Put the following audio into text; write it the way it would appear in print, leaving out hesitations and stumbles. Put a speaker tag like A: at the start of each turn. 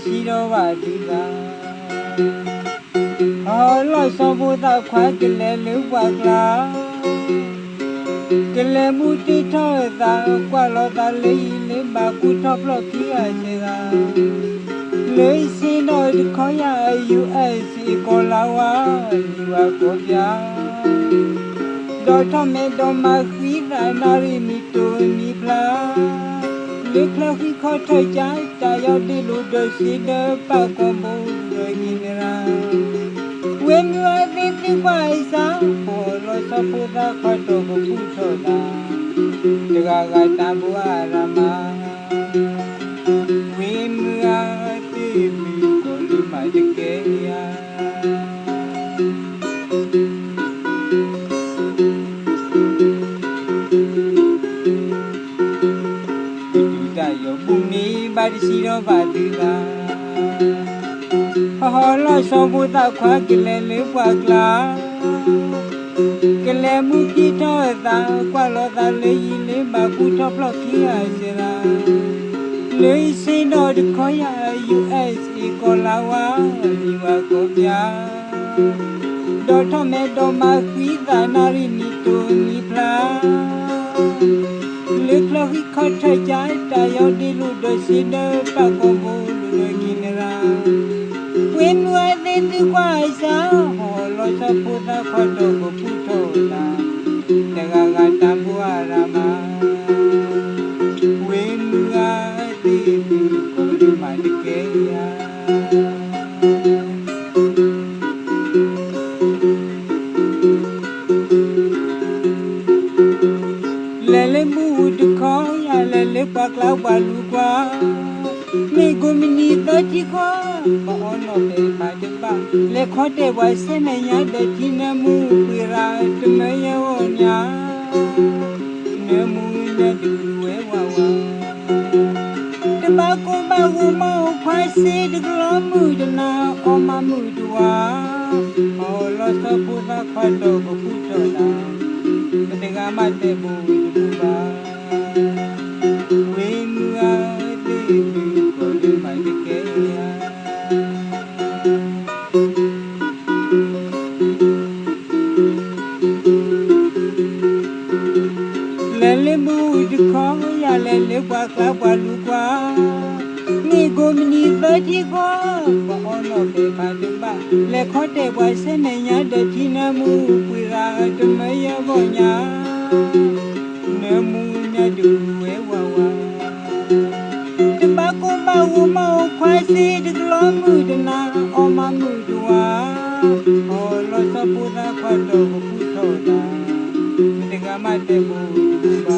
A: ရှိတော့ပါသေးလားဟောလို့ဆိုဖို့တော့ခွာကလေးလူပါကလားကလေးမှုတိထောက်တာကွာလို့တာလေးလေးပါကူထောက်လို့ကြီးရစေတာလေးစင်းတော့ဒီခေါ်ရ US ကိုလာဝါဒီဝါကိုပြတော့ထမဲတော့မခီးတာနာရီမီတိုမီပလာလေကလခီခေါ်ထိုက်ကြတာရောက်ဒီလိုတော့စီတော့ပါကမှုတော့กินရာဝင်းရွာတဲ့ဒီကွာစားပေါ်လို့စပူတာခေါ်တော့ကိုပူထော်တာတကကတံဘူအရမဝင်းရွာတဲ့မီကိုလူမတကယ်ရာပါရှိတော့ပါသေးလားဟောလို့ဆိုဖို့တော့ခွာကလေးလေးပွားကလားကလေးမှုကြည့်တော့တာကွာလို့တာလေးလေးမကူတော့ဖလို့ကြီးရစေလားလေးစင်းတော့ဒီခေါ်ရ US ကိုလာဝါဒီဝါကိုပြတော့ထမဲတော့မခီးတာနာရီမီတိုမီပလာလေကလဟိခတ်ထိုက်ကြတာရောက်ဒီလူတို့စီတော့ပကောမူလူတို့กินရာဝင်းဝဲတဲ့ဒီကွာစားဟောလို့စပူတာခေါ်တော့ကိုပူထော်တာတကကတံဘူအရမဝင်းဝဲတဲ့ဒီကိုလူမတကယ်ရာပါကလောက်ပါလူကွာမိကိုမနီတော့ဒီကွာဘောနော်ပေပါတပါလေခေါ်တဲ့ဝါစနေရတဲ့ဒီနမှုပြရာတမယောညာနမှုရတူဝဲဝဝတပါကိုပါဝမောခွာစီတကလမှုဒနာအမမှုတူဝါဟောလို့စပူသာခွတ်တော့ကိုပူတော့တာတကမတဲ့ဘူးတူပါလေကွာကပ်ပါလူကွာမိကိုမနီတော့ဒီကွာဘောနော်ပေပါတပါလေခေါ်တဲ့ဘွားစနေရတဲ့ဒီနမှုပွေရာတမယဘောညာနမှုညတူဝဲဝဝတပါကိုပါဝမောခွာစီတကလမှုဒနာအမမှုတူဝါဟောလို့စပူတာခွတ်တော့ဘူးထောတာတကမတဲ့ဘူးပါ